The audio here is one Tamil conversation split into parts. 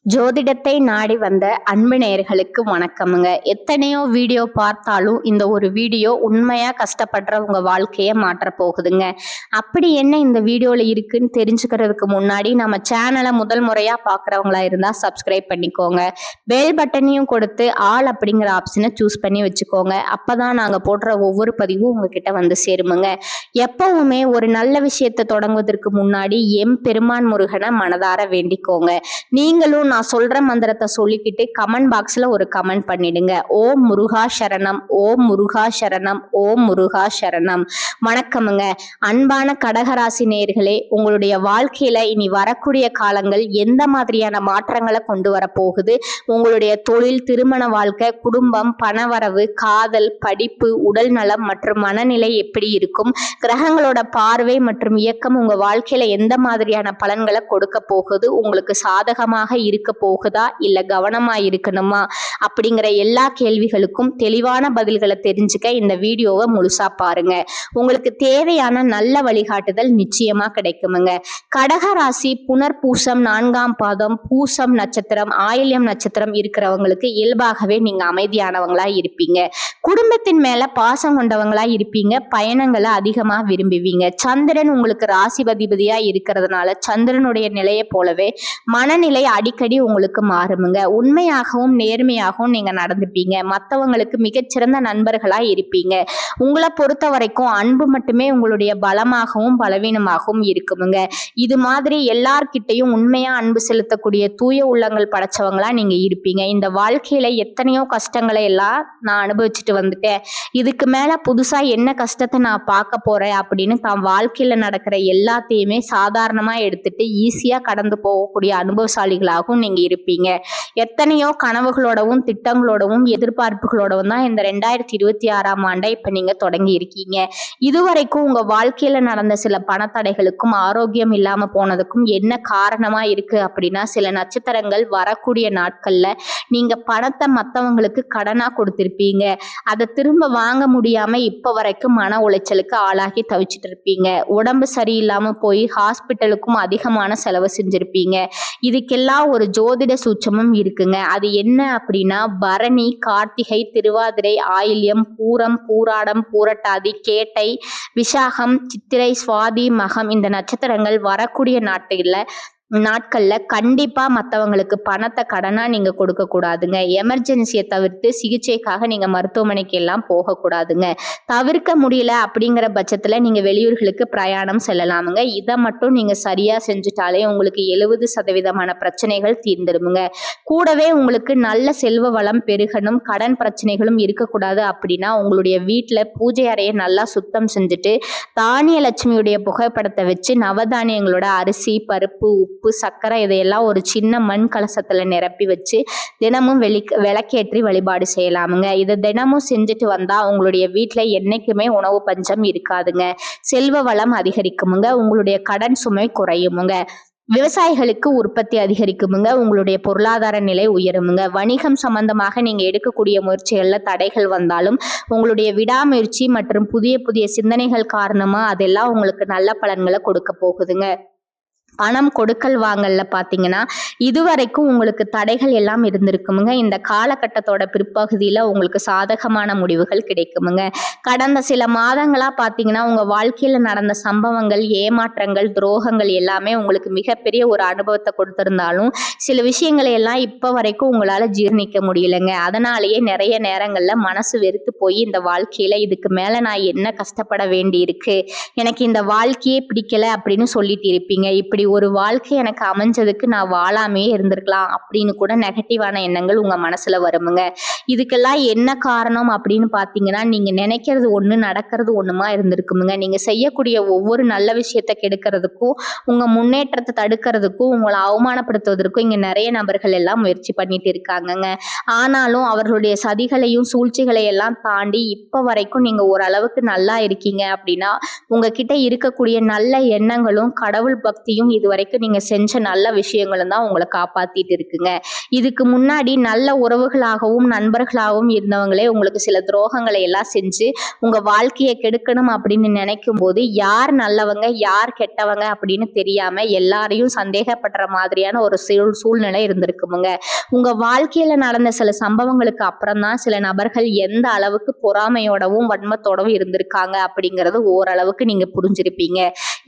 ஜோதிடத்தை நாடி வந்த அன்பு நேயர்களுக்கு வணக்கமுங்க. எத்தனையோ வீடியோ பார்த்தாலும் இந்த ஒரு வீடியோ உண்மையா கஷ்டப்படுற உங்க வாழ்க்கைய மாற்ற போகுதுங்க. அப்படி என்ன இந்த வீடியோல இருக்குன்னு தெரிஞ்சுக்கிறதுக்கு முன்னாடி நம்ம சேனலை முதல் முறையா பார்க்குறவங்களா இருந்தா சப்ஸ்கிரைப் பண்ணிக்கோங்க. பெல் பட்டனையும் கொடுத்து ஆல் அப்படிங்கிற ஆப்ஷனை சூஸ் பண்ணி வச்சுக்கோங்க. அப்பதான் நாங்க போடுற ஒவ்வொரு பதிவும் உங்ககிட்ட வந்து சேருமுங்க. எப்பவுமே ஒரு நல்ல விஷயத்தை தொடங்குவதற்கு முன்னாடி பெருமான் முருகனை மனதார வேண்டிக்கோங்க. நீங்களும் நான் சொல்ற மந்திரத்தை சொல்லிக்கிட்டு கமெண்ட் பாக்ஸ்ல ஒரு கமெண்ட் பண்ணிடுங்க. ஓம் முருகா சரணம், ஓம் முருகா சரணம், ஓம் முருகா சரணம். வணக்கமுங்க. அன்பான கடகராசி நேயர்களே, உங்களுடைய வாழ்க்கையில இனி வரக்கூடிய காலங்கள் எந்த மாதிரியான மாற்றங்களை கொண்டு வர போகுது? உங்களுடைய தொழில், திருமண வாழ்க்கை, குடும்பம், பணவரவு, காதல், படிப்பு, உடல் நலம் மற்றும் மனநிலை எப்படி இருக்கும்? கிரகங்களோட பார்வை மற்றும் இயக்கம் உங்க வாழ்க்கையில எந்த மாதிரியான பலன்களை கொடுக்க போகுது? உங்களுக்கு சாதகமாக இருக்க போகுதா இல்ல கவனமா இருக்கணுமா அப்படிங்கிற எல்லா கேள்விகளுக்கும் தெளிவான பதில்களை தெரிஞ்சுக்க இந்த வீடியோவை முழுசா பாருங்க. உங்களுக்கு தேவையான நல்ல வழிகாட்டுதல் நிச்சயமா கிடைக்குமுங்க. கடகராசி புனர்பூசம் 4ஆம் பாதம், பூசம் நட்சத்திரம், ஆயில்யம் நட்சத்திரம் இருக்கிறவங்களுக்கு இயல்பாகவே நீங்க அமைதியானவங்களா இருப்பீங்க. குடும்பத்தின் மேல பாசம் கொண்டவங்களா இருப்பீங்க. பயணங்களை அதிகமா விரும்புவீங்க. சந்திரன் உங்களுக்கு ராசிபதிபதியா இருக்கிறதுனால சந்திரனுடைய நிலையை போலவே மனநிலை அடிக்கடி உங்களுக்கு மாறுமுங்க. உண்மையாகவும் நேர்மையாகவும் நீங்க நடந்துப்பீங்க. மற்றவங்களுக்கு மிகச்சிறந்த நண்பர்களா இருப்பீங்க. உங்களை பொறுத்த வரைக்கும் அன்பு மட்டுமே உங்களுடைய பலமாகவும் பலவீனமாகவும் இருக்குமுங்க. இது மாதிரி எல்லார்கிட்டையும் உண்மையா அன்பு செலுத்தக்கூடிய தூய உள்ளங்கள் படைச்சவங்களா நீங்க இருப்பீங்க. இந்த வாழ்க்கையில எத்தனையோ கஷ்டங்களை எல்லாம் நான் அனுபவிச்சுட்டு வந்துட்டேன். இதுக்கு மேல புதுசா என்ன கஷ்டத்தை நான் பார்க்க போறேன் அப்படின்னு தான் வாழ்க்கையில நடக்கிற எல்லாத்தையுமே சாதாரணமா எடுத்துட்டு ஈஸியா கடந்து போகக்கூடிய அனுபவசாலிகளாகவும் நீங்க இருப்பீங்க. எத்தனையோ கனவுகளோடவும் திட்டங்களோடவும் எதிர்பார்ப்புகளோடவும் தான் இந்த 2026ஆம் ஆண்டை இப்ப நீங்க தொடங்கி இருக்கீங்க. இதுவரைக்கும் உங்க வாழ்க்கையில நடந்த சில பணத்தடைகளுக்கும் ஆரோக்கியம் இல்லாம போனதுக்கும் என்ன காரணமா இருக்கு அப்படின்னா, சில நட்சத்திரங்கள் வரக்கூடிய நாட்கள்ல நீங்க பணத்தை மத்தவங்களுக்கு கடனா கொடுத்திருப்பீங்க. அதை திரும்ப வாங்க முடியாம இப்ப வரைக்கும் மன உளைச்சலுக்கு ஆளாகி தவிச்சிட்டு இருப்பீங்க. உடம்பு சரியில்லாம போய் ஹாஸ்பிட்டலுக்கும் அதிகமான செலவு செஞ்சிருப்பீங்க. இதுக்கெல்லாம் ஒரு ஜோதிட சூட்சமும் இருக்குங்க. அது என்ன அப்படின்னா, பரணி, கார்த்திகை, திருவாதிரை, ஆயில்யம், பூரம், பூராடம், பூரட்டாதி, கேட்டை, விசாகம், சித்திரை, சுவாதி, மகம் இந்த நட்சத்திரங்கள் வரக்கூடிய நாட்கள்ல கண்டிப்பா மற்றவங்களுக்கு பணத்தை கடனா நீங்க கொடுக்க கூடாதுங்க. எமர்ஜென்சியை தவிர்த்து சிகிச்சைக்காக நீங்க மருத்துவமனைக்கு எல்லாம் போகக்கூடாதுங்க. தவிர்க்க முடியல அப்படிங்கிற பட்சத்துல நீங்க வெளியூர்களுக்கு பிரயாணம் செல்லலாமுங்க. இதை மட்டும் நீங்க சரியா செஞ்சுட்டாலே உங்களுக்கு 70% பிரச்சனைகள் தீர்ந்துடுமுங்க. கூடவே உங்களுக்கு நல்ல செல்வ வளம் பெருகணும், கடன் பிரச்சனைகளும் இருக்கக்கூடாது அப்படின்னா உங்களுடைய வீட்டுல பூஜை அறையை நல்லா சுத்தம் செஞ்சுட்டு தானிய லட்சுமியுடைய புகைப்படத்தை வச்சு நவதானியங்களோட அரிசி, பருப்பு, உப்பு, சர்க்கரை இதையெல்லாம் ஒரு சின்ன மண் கலசத்துல நிரப்பி வச்சு தினமும் விளக்கேற்றி வழிபாடு செய்யலாமுங்க. இதை தினமும் செஞ்சுட்டு வந்தா உங்களுடைய வீட்டுல என்னைக்குமே உணவு பஞ்சம் இருக்காதுங்க. செல்வ வளம் அதிகரிக்குமுங்க. உங்களுடைய கடன் சுமை குறையுமுங்க. விவசாயிகளுக்கு உற்பத்தி அதிகரிக்குமுங்க. உங்களுடைய பொருளாதார நிலை உயருமுங்க. வணிகம் சம்பந்தமாக நீங்க எடுக்கக்கூடிய முயற்சிகள்ல தடைகள் வந்தாலும் உங்களுடைய விடாமுயற்சி மற்றும் புதிய புதிய சிந்தனைகள் காரணமா அதெல்லாம் உங்களுக்கு நல்ல பலன்களை கொடுக்க போகுதுங்க. பணம் கொடுக்கல் வாங்கல்ல பாத்தீங்கன்னா இதுவரைக்கும் உங்களுக்கு தடைகள் எல்லாம் இருந்திருக்குமுங்க. இந்த காலகட்டத்தோட பிற்பகுதியில உங்களுக்கு சாதகமான முடிவுகள் கிடைக்குமுங்க. கடந்த சில மாதங்களா பாத்தீங்கன்னா உங்க வாழ்க்கையில நடந்த சம்பவங்கள், ஏமாற்றங்கள், துரோகங்கள் எல்லாமே உங்களுக்கு மிகப்பெரிய ஒரு அனுபவத்தை கொடுத்திருந்தாலும் சில விஷயங்களை எல்லாம் இப்ப வரைக்கும் உங்களால ஜீர்ணிக்க முடியலங்க. அதனாலேயே நிறைய நேரங்கள்ல மனசு வெறுத்து போய் இந்த வாழ்க்கையில இதுக்கு மேல நான் என்ன கஷ்டப்பட வேண்டி இருக்கு, எனக்கு இந்த வாழ்க்கையே பிடிக்கல அப்படின்னு சொல்லிட்டு இருப்பீங்க. இப்படி ஒரு வாழ்க்கை எனக்கு அமைஞ்சதுக்கு நான் வாழாமே இருந்திருக்கலாம் அப்படின்னு கூட நெகட்டிவான எண்ணங்கள் உங்க மனசுல வருமுங்க. இதுக்கெல்லாம் என்ன காரணம் அப்படின்னு பாத்தீங்கன்னா, நீங்க நினைக்கிறது ஒண்ணு நடக்கிறது ஒண்ணுமா இருந்திருக்குமுங்க. நீங்க செய்யக்கூடிய ஒவ்வொரு நல்ல விஷயத்தை கெடுக்கிறதுக்கும் உங்க முன்னேற்றத்தை தடுக்கிறதுக்கும் உங்களை அவமானப்படுத்துவதற்கும் இங்க நிறைய நபர்கள் எல்லாம் முயற்சி பண்ணிட்டு இருக்காங்கங்க. ஆனாலும் அவர்களுடைய சதிகளையும் சூழ்ச்சிகளை எல்லாம் தாண்டி இப்ப வரைக்கும் நீங்க ஓரளவுக்கு நல்லா இருக்கீங்க அப்படின்னா உங்ககிட்ட இருக்கக்கூடிய நல்ல எண்ணங்களும் கடவுள் பக்தியும் இது வரைக்கும் நீங்க செஞ்ச நல்ல விஷயங்களும் தான் உங்களை காப்பாத்திட்டு இருக்குங்க. இதுக்கு முன்னாடி நல்ல உறவுகளாகவும் நண்பர்களாகவும் இருந்தவங்களே உங்களுக்கு சில துரோகங்களை எல்லாம் செஞ்சு உங்க வாழ்க்கையை கெடுக்கணும் அப்படின்னு நினைக்கும் போது யார் நல்லவங்க யார் கெட்டவங்க அப்படின்னு தெரியாம எல்லாரையும் சந்தேகப்படுற மாதிரியான ஒரு சூழ்நிலை இருந்திருக்குமுங்க. உங்க வாழ்க்கையில நடந்த சில சம்பவங்களுக்கு அப்புறம் தான் சில நபர்கள் எந்த அளவுக்கு பொறாமையோடவும் வன்மத்தோடவும் இருந்திருக்காங்க அப்படிங்கறது ஓரளவுக்கு நீங்க புரிஞ்சிருப்பீங்க.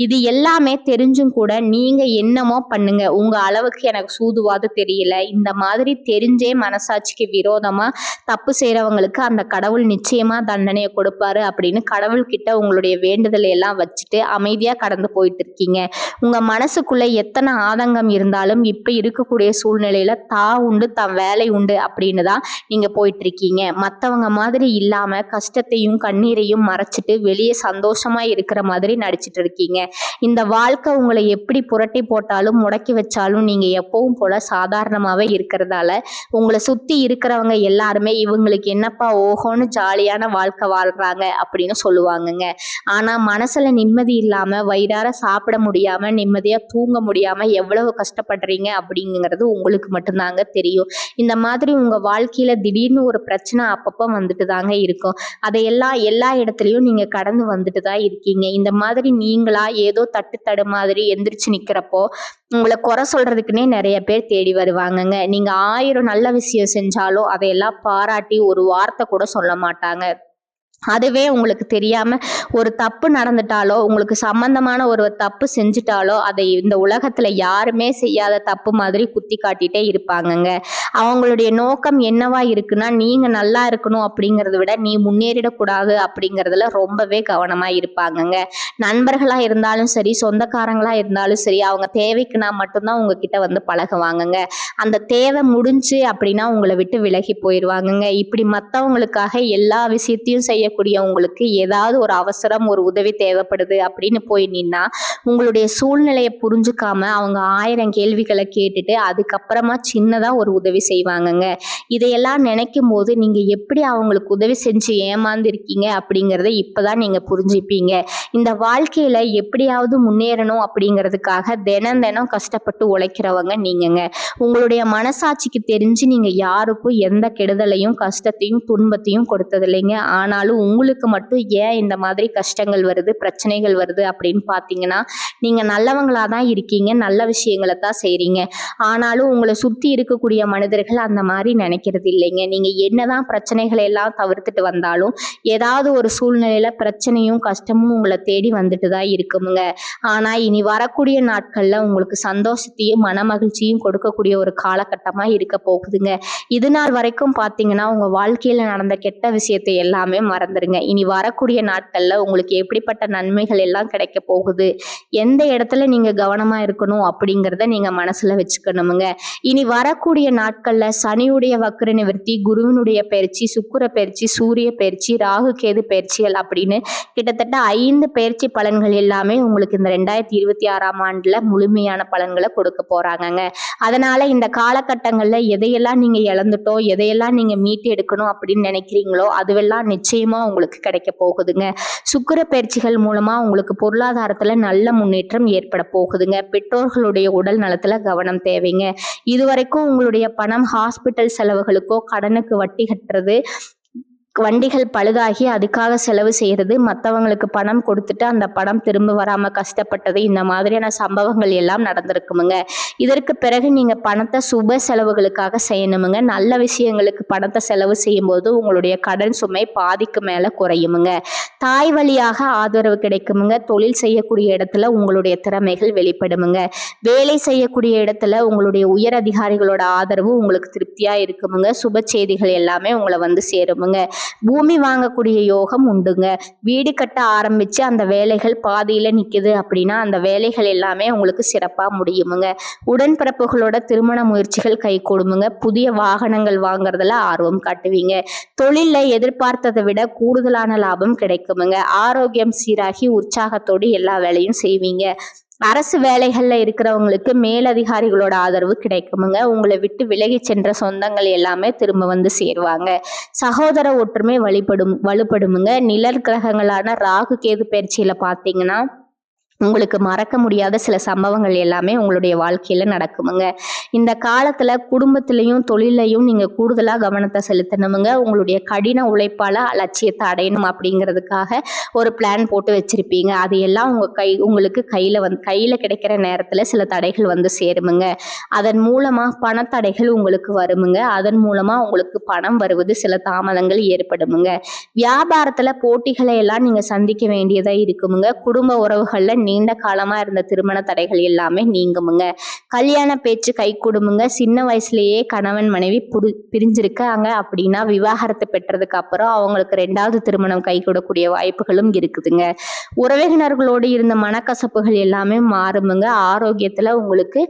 இது எல்லாமே தெரிஞ்சும் கூட நீங்க என்னமோ பண்ணுங்க, உங்க அளவுக்கு எனக்கு சூதுவாது தெரியல, இந்த மாதிரி தெரிஞ்சே மனசாட்சிக்கு விரோதமா தப்பு செய்யறவங்களுக்கு அந்த கடவுள் நிச்சயமா தண்டனையை கொடுப்பாரு அப்படின்னு கடவுள் கிட்ட உங்களுடைய வேண்டுதலை எல்லாம் வச்சுட்டு அமைதியா கடந்து போயிட்டு இருக்கீங்க. உங்க மனசுக்குள்ள எத்தனை ஆதங்கம் இருந்தாலும் இப்ப இருக்கக்கூடிய சூழ்நிலையில உண்டு தன் வேலை உண்டு அப்படின்னு தான் நீங்க போயிட்டு இருக்கீங்க. மத்தவங்க மாதிரி இல்லாம கஷ்டத்தையும் கண்ணீரையும் மறைச்சிட்டு வெளியே சந்தோஷமா இருக்கிற மாதிரி நடிச்சிட்டு இருக்கீங்க. இந்த வாழ்க்கை உங்களை எப்படி புரட்டி போட்டாலும் முடக்கி வச்சாலும் நீங்க எப்பவும் போல சாதாரணமாவே இருக்கிறதால உங்களை சுத்தி இருக்கிறவங்க எல்லாருமே இவங்களுக்கு என்னப்பா ஓஹோன்னு ஜாலியான வாழ்க்கை வாழ்றாங்க அப்படின்னு சொல்லுவாங்கங்க. ஆனா மனசுல நிம்மதி இல்லாம வயிறார சாப்பிட முடியாம நிம்மதியா தூங்க முடியாம எவ்வளவு கஷ்டப்படுறீங்க அப்படிங்கிறது உங்களுக்கு மட்டும்தாங்க தெரியும். இந்த மாதிரி உங்க வாழ்க்கையில திடீர்னு ஒரு பிரச்சனை அப்பப்போ வந்துட்டு தாங்க இருக்கும். அதையெல்லாம் எல்லா இடத்துலயும் நீங்க கடந்து வந்துட்டு தான் இருக்கீங்க. இந்த மாதிரி நீங்களா ஏதோ தட்டு மாதிரி எந்திரிச்சு நிக்கிறப்போ உங்களை குறை சொல்றதுக்குன்னே நிறைய பேர் தேடி வருவாங்கங்க. நீங்க 1000 நல்ல விஷயம் செஞ்சாலும் அதையெல்லாம் பாராட்டி ஒரு வார்த்தை கூட சொல்ல மாட்டாங்க. அதுவே உங்களுக்கு தெரியாம ஒரு தப்பு நடந்துட்டாலோ உங்களுக்கு சம்பந்தமான ஒரு தப்பு செஞ்சுட்டாலோ அதை இந்த உலகத்துல யாருமே செய்யாத தப்பு மாதிரி குத்தி காட்டிட்டே இருப்பாங்கங்க. அவங்களுடைய நோக்கம் என்னவா இருக்குன்னா நீங்க நல்லா இருக்கணும் அப்படிங்கறத விட நீ முன்னேறிடக்கூடாது அப்படிங்கறதுல ரொம்பவே கவனமா இருப்பாங்கங்க. நண்பர்களா இருந்தாலும் சரி சொந்தக்காரங்களா இருந்தாலும் சரி அவங்க தேவைக்குன்னா மட்டும்தான் உங்ககிட்ட வந்து பழகுவாங்கங்க. அந்த தேவை முடிஞ்சு அப்படின்னா உங்களை விட்டு விலகி போயிடுவாங்கங்க. இப்படி மத்தவங்களுக்காக எல்லா விஷயத்தையும் செய்ய உங்களுக்கு ஏதாவது ஒரு அவசரம் ஒரு உதவி தேவைப்படுது அப்படின்னு போய் நின்னா உங்களுடைய சூழ்நிலையை புரிஞ்சுக்காம அவங்க 1000 கேள்விகளை கேட்டுட்டு அதுக்கப்புறமா சின்னதா ஒரு உதவி செய்வாங்கங்க. இதையெல்லாம் நினைக்கும் போது நீங்க எப்படி அவங்களுக்கு உதவி செஞ்சு ஏமாந்துருக்கீங்க அப்படிங்கறத இப்பதான் நீங்க புரிஞ்சுப்பீங்க. இந்த வாழ்க்கையில எப்படியாவது முன்னேறணும் அப்படிங்கிறதுக்காக தினம் தினம் கஷ்டப்பட்டு உழைக்கிறவங்க நீங்கங்க. உங்களுடைய மனசாட்சிக்கு தெரிஞ்சு நீங்க யாருக்கும் எந்த கெடுதலையும் கஷ்டத்தையும் துன்பத்தையும் கொடுத்ததில்லைங்க. ஆனாலும் உங்களுக்கு மட்டும் ஏன் இந்த மாதிரி கஷ்டங்கள் வருது பிரச்சனைகள் வருது அப்படின்னு பாத்தீங்கன்னா நீங்க நல்லவங்களா தான் இருக்கீங்க, நல்ல விஷயங்களை தான் செய்றீங்க. ஆனாலும் உங்களை சுத்தி இருக்கக்கூடிய மனிதர்கள் அந்த மாதிரி நினைக்கிறது இல்லைங்க. நீங்க என்னதான் பிரச்சனைகளை எல்லாம் தவிர்த்துட்டு வந்தாலும் ஏதாவது ஒரு சூழ்நிலையில பிரச்சனையும் கஷ்டமும் உங்களை தேடி வந்துட்டு தான் இருக்குமுங்க. ஆனா இனி வரக்கூடிய நாட்கள்ல உங்களுக்கு சந்தோஷத்தையும் மன மகிழ்ச்சியும் கொடுக்கக்கூடிய ஒரு காலகட்டமா இருக்க போகுதுங்க. இது நாள் வரைக்கும் பாத்தீங்கன்னா உங்க வாழ்க்கையில நடந்த கெட்ட விஷயத்தை எல்லாமே மறந்துருங்க. இனி வரக்கூடிய நாட்கள்ல உங்களுக்கு எப்படிப்பட்ட நன்மைகள் எல்லாம் கிடைக்க போகுது, எந்த இடத்துல நீங்க கவனமா இருக்கணும் அப்படிங்கறத நீங்க மனசுல வச்சுக்கணுமுங்க. இனி வரக்கூடிய நாட்கள்ல சனியுடைய வக்ர நிவர்த்தி, குருவினுடைய பயிற்சி, சுக்கிர பயிற்சி, சூரிய பயிற்சி, ராகு கேது பயிற்சிகள் அப்படின்னு கிட்டத்தட்ட 5 பயிற்சி பலன்கள் எல்லாமே உங்களுக்கு இந்த 2026ஆம் ஆண்டுல முழுமையான பலன்களை கொடுக்க போறாங்கங்க. அதனால இந்த காலகட்டங்கள்ல எதையெல்லாம் நீங்க இழந்துட்டோ எதையெல்லாம் நீங்க மீட்டு எடுக்கணும் அப்படின்னு நினைக்கிறீங்களோ அதுவெல்லாம் நிச்சயமா உங்களுக்கு கிடைக்க போகுதுங்க. சுக்கிர பயிற்சிகள் மூலமா உங்களுக்கு பொருளாதாரத்துல நல்ல முன்னேற்றம் ஏற்பட போகுதுங்க. பெற்றோர்களுடைய உடல் நலத்துல கவனம் தேவைங்க. இதுவரைக்கும் உங்களுடைய பணம் ஹாஸ்பிட்டல் செலவுகளுக்கோ கடனுக்கு வட்டி கட்டுறது, வண்டிகள் பழுதாகி அதுக்காக செலவு செய்யறது, மற்றவங்களுக்கு பணம் கொடுத்துட்டு அந்த பணம் திரும்ப வராம கஷ்டப்பட்டது, இந்த மாதிரியான சம்பவங்கள் எல்லாம் நடந்திருக்குமுங்க. இதற்கு பிறகு நீங்க பணத்தை சுப செலவுகளுக்காக செய்யணுமுங்க. நல்ல விஷயங்களுக்கு பணத்தை செலவு செய்யும் போது உங்களுடைய கடன் சுமை பாதிக்கு மேல குறையுமுங்க. தாய் வழியாக ஆதரவு கிடைக்குமுங்க. தொழில் செய்யக்கூடிய இடத்துல உங்களுடைய திறமைகள் வெளிப்படுமுங்க. வேலை செய்யக்கூடிய இடத்துல உங்களுடைய உயர் அதிகாரிகளோட ஆதரவு உங்களுக்கு திருப்தியா இருக்குமுங்க. சுப செய்திகள் எல்லாமே உங்களை வந்து சேருமுங்க. பூமி வாங்கக்கூடிய யோகம் உண்டுங்க. வீடு கட்ட ஆரம்பிச்சு அந்த வேலைகள் பாதியில நிக்குது அப்படின்னா அந்த வேலைகள் எல்லாமே உங்களுக்கு சிறப்பா முடியுமுங்க. உடன்பிறப்புகளோட திருமண முயற்சிகள் கை கொடுமுங்க. புதிய வாகனங்கள் வாங்குறதுல ஆர்வம் காட்டுவீங்க. தொழில எதிர்பார்த்ததை விட கூடுதலான லாபம் கிடைக்குமுங்க. ஆரோக்கியம் சீராகி உற்சாகத்தோடு எல்லா வேலையும் செய்வீங்க. அரசு வேலைகள்ல இருக்கிறவங்களுக்கு மேலதிகாரிகளோட ஆதரவு கிடைக்குமுங்க. உங்களை விட்டு விலகி சென்ற சொந்தங்கள் எல்லாமே திரும்ப வந்து சேருவாங்க. சகோதர ஒற்றுமை வலுப்படுமுங்க. நிழல் கிரகங்களான ராகு கேது பயிற்சியில பாத்தீங்கன்னா உங்களுக்கு மறக்க முடியாத சில சம்பவங்கள் எல்லாமே உங்களுடைய வாழ்க்கையில நடக்குமுங்க. இந்த காலத்துல குடும்பத்திலையும் தொழிலையும் நீங்க கூடுதலா கவனத்தை செலுத்தணுமுங்க. உங்களுடைய கடின உழைப்பால லட்சியத்தை அடையணும் அப்படிங்கிறதுக்காக ஒரு பிளான் போட்டு வச்சிருப்பீங்க. அது எல்லாம் உங்களுக்கு கையில கிடைக்கிற நேரத்துல சில தடைகள் வந்து சேருமுங்க. அதன் மூலமா பணத்தடைகள் உங்களுக்கு வருமுங்க. அதன் மூலமா உங்களுக்கு பணம் வருவது சில தாமதங்கள் ஏற்படுமுங்க. வியாபாரத்துல போட்டிகளை எல்லாம் நீங்க சந்திக்க வேண்டியதா இருக்குமுங்க. குடும்ப உறவுகள்ல நீண்ட காலமா இருந்த திருமண தடைகள் எல்லாமே நீங்குமுங்க. கல்யாண பேச்சு கை கொடுமுங்க. சின்ன வயசுலயே கணவன் மனைவி பிரிஞ்சிருக்காங்க அப்படின்னா விவாகரத்து பெற்றதுக்கு அப்புறம் அவங்களுக்கு 2வது திருமணம் கை கூடக்கூடிய வாய்ப்புகளும் இருக்குதுங்க. உறவினர்களோடு இருந்த மனக்கசப்புகள் எல்லாமே மாறுமுங்க. ஆரோக்கியத்துல உங்களுக்கு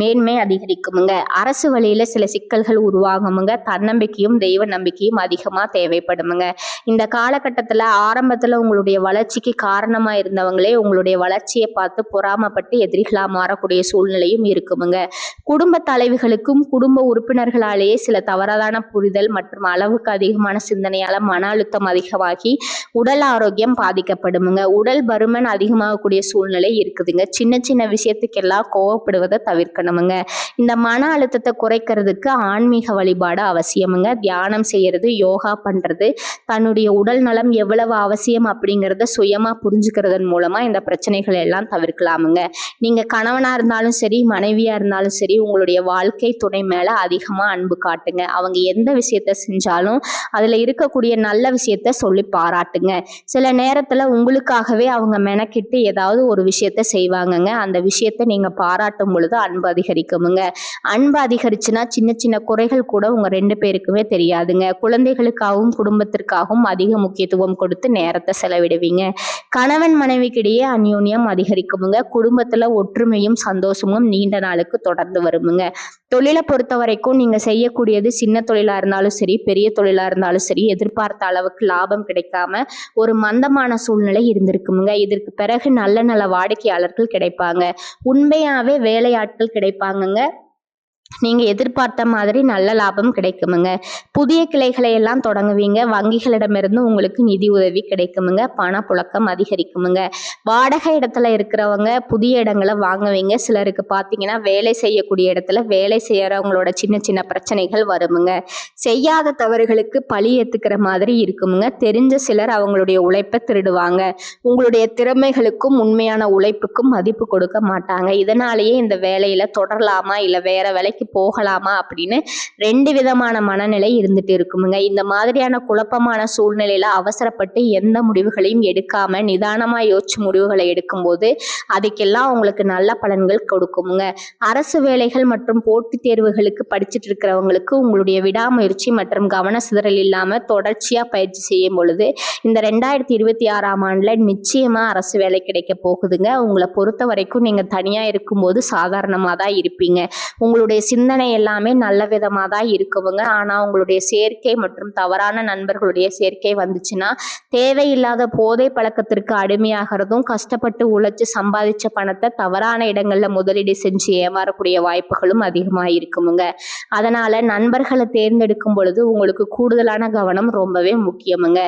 மேன்மை அதிகரிக்குமுங்க. அரசு வழியில சில சிக்கல்கள் உருவாகுமுங்க. தன்னம்பிக்கையும் தெய்வ நம்பிக்கையும் அதிகமா தேவைப்படுமுங்க. இந்த காலகட்டத்துல ஆரம்பத்துல உங்களுடைய வளர்ச்சிக்கு காரணமா இருந்தவங்களே உங்களுடைய வளர்ச்சியை பார்த்து பொறாமப்பட்டு எதிரிகளா மாறக்கூடிய சூழ்நிலையும் இருக்குமுங்க. குடும்ப தலைவிகளுக்கும் குடும்ப உறுப்பினர்களாலேயே சில தவறான புரிதல் மற்றும் அளவுக்கு அதிகமான சிந்தனையால மன அழுத்தம் அதிகமாகி உடல் ஆரோக்கியம் பாதிக்கப்படுமுங்க. உடல் பருமன் அதிகமாகக்கூடிய சூழ்நிலை இருக்குதுங்க. சின்ன சின்ன விஷயத்துக்கெல்லாம் கோவப்படுவதை தவிர்க்கணுமுங்க. இந்த மன அழுத்தத்தை குறைக்கிறதுக்கு ஆன்மீக வழிபாடு அவசியமுங்க. தியானம் செய்யறது, யோகா பண்றது, தன்னுடைய உடல் நலம் எவ்வளவு அவசியம் அப்படிங்கிறத சுயமா புரிஞ்சுக்கிறதன் மூலமா இந்த பிரச்சனைகள் எல்லாம் தவிர்க்கலாமுங்க. நீங்க கணவனா இருந்தாலும் சரி, மனைவியா இருந்தாலும் சரி, உங்களுடைய வாழ்க்கை துணை மேல அதிகமா அன்பு காட்டுங்க. அவங்க எந்த விஷயத்த செஞ்சாலும் அதுல இருக்கக்கூடிய நல்ல விஷயத்த சொல்லி பாராட்டுங்க. சில நேரத்துல உங்களுக்காகவே அவங்க மெனக்கிட்டு ஏதாவது ஒரு விஷயத்த செய்வாங்கங்க. அந்த விஷயத்த நீங்க பாராட்டும் பொழுது அன்பு அதிகரிக்குமுங்க. அன்பு அதிகரிச்சுன்னா சின்ன சின்ன குறைகள் கூட உங்க 2 பேருக்குமே தெரியாதுங்க. குழந்தைகளுக்காகவும் குடும்பத்திற்காகவும் அதிக முக்கியத்துவம் கொடுத்து நேரத்தை செலவிடுவீங்க. கணவன் மனைவிக்கிடையே அந்யோன்யம் அதிகரிக்குமுங்க. குடும்பத்துல ஒற்றுமையும் சந்தோஷமும் நீண்ட நாளுக்கு தொடர்ந்து வருமுங்க. தொழிலை பொறுத்த வரைக்கும் நீங்க செய்யக்கூடியது சின்ன தொழிலா இருந்தாலும் சரி, பெரிய தொழிலா இருந்தாலும் சரி, எதிர்பார்த்த அளவுக்கு லாபம் கிடைக்காம ஒரு மந்தமான சூழ்நிலை இருந்திருக்குமுங்க. இதற்கு பிறகு நல்ல நல்ல வாடிக்கையாளர்கள் கிடைப்பாங்க. உண்மையாவே வேலையாட்கள் கிடைப்பாங்கங்க. நீங்க எதிர்பார்த்த மாதிரி நல்ல லாபம் கிடைக்குமுங்க. புதிய கிளைகளை எல்லாம் தொடங்குவீங்க. வங்கிகளிடமிருந்து உங்களுக்கு நிதி உதவி கிடைக்குமுங்க. பணப்புழக்கம் அதிகரிக்குமுங்க. வாடகை இடத்துல இருக்கிறவங்க புதிய இடங்களை வாங்குவீங்க. சிலருக்கு பார்த்தீங்கன்னா வேலை செய்யக்கூடிய இடத்துல வேலை செய்யறவங்களோட சின்ன சின்ன பிரச்சனைகள் வருமுங்க. செய்யாத தவறுகளுக்கு பழி ஏத்துக்கிற மாதிரி இருக்குமுங்க. தெரிஞ்ச சிலர் அவங்களுடைய உழைப்பை திருடுவாங்க. உங்களுடைய திறமைகளுக்கும் உண்மையான உழைப்புக்கும் மதிப்பு கொடுக்க மாட்டாங்க. இதனாலேயே இந்த வேலையில தொடரலாமா இல்ல வேற வேலைக்கு போகலாமா அப்படின்னு 2 விதமான மனநிலை இருந்துட்டு இருக்குமுங்க. இந்த மாதிரியான குழப்பமான சூழ்நிலையில அவசரப்பட்டு எந்த முடிவுகளையும் எடுக்காம நிதானமா யோசிச்சு முடிவுகளை எடுக்கும்போது அதுக்கெல்லாம் உங்களுக்கு நல்ல பலன்கள் கொடுக்குமுங்க. அரசு வேலைகள் மற்றும் போட்டித் தேர்வுகளுக்கு படிச்சுட்டு இருக்கிறவங்களுக்கு உங்களுடைய விடாமுயற்சி மற்றும் கவன சிதறல் இல்லாம தொடர்ச்சியா பயிற்சி செய்யும் பொழுது இந்த 2026ஆம் ஆண்டுல நிச்சயமா அரசு வேலை கிடைக்க போகுதுங்க. உங்களை பொறுத்த வரைக்கும் நீங்க தனியா இருக்கும்போது சாதாரணமா தான் இருப்பீங்க. உங்களுடைய சிந்தனை எல்லாமே நல்ல விதமாக தான் இருக்குங்க. ஆனால் உங்களுடைய சேர்க்கை மற்றும் தவறான நண்பர்களுடைய சேர்க்கை வந்துச்சுன்னா தேவையில்லாத போதை பழக்கத்திற்கு அடிமையாகிறதும், கஷ்டப்பட்டு உழைச்சு சம்பாதிச்ச பணத்தை தவறான இடங்களில் முதலீடு செஞ்சு ஏமாறக்கூடிய வாய்ப்புகளும் அதிகமாக இருக்குமுங்க. அதனால நண்பர்களை தேர்ந்தெடுக்கும் பொழுது உங்களுக்கு கூடுதலான கவனம் ரொம்பவே முக்கியமுங்க.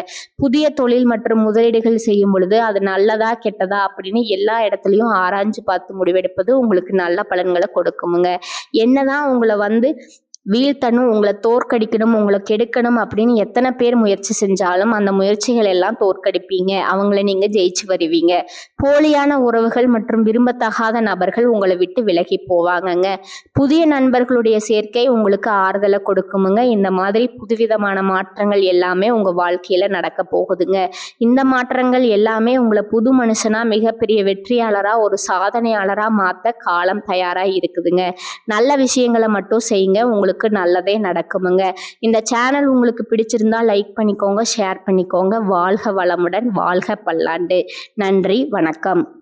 புதிய தொழில் மற்றும் முதலீடுகள் செய்யும் பொழுது அது நல்லதா கெட்டதா அப்படின்னு எல்லா இடத்துலையும் ஆராய்ஞ்சு பார்த்து முடிவெடுப்பது உங்களுக்கு நல்ல பலன்களை கொடுக்குமுங்க. என்னதான் உங்களை வீழ்த்தணும், உங்களை தோற்கடிக்கணும், உங்களை கெடுக்கணும் அப்படின்னு எத்தனை பேர் முயற்சி செஞ்சாலும் அந்த முயற்சிகள் எல்லாம் தோற்கடிப்பீங்க. அவங்கள நீங்க ஜெயிச்சு வருவீங்க. போலியான உறவுகள் மற்றும் விரும்பத்தகாத நபர்கள் உங்களை விட்டு விலகி போவாங்கங்க. புதிய நண்பர்களுடைய சேர்க்கை உங்களுக்கு ஆறுதலை கொடுக்குமுங்க. இந்த மாதிரி புதுவிதமான மாற்றங்கள் எல்லாமே உங்க வாழ்க்கையில நடக்க போகுதுங்க. இந்த மாற்றங்கள் எல்லாமே உங்களை புது மனுஷனா மிகப்பெரிய வெற்றியாளரா ஒரு சாதனையாளரா மாத்த காலம் தயாரா இருக்குதுங்க. நல்ல விஷயங்களை மட்டும் செய்யுங்க. உங்களுக்கு நல்லதே நடக்குமுங்க. இந்த சேனல் உங்களுக்கு பிடிச்சிருந்தா லைக் பண்ணிக்கோங்க, ஷேர் பண்ணிக்கோங்க. வாழ்க வளமுடன், வாழ்க பல்லாண்டு. நன்றி, வணக்கம்.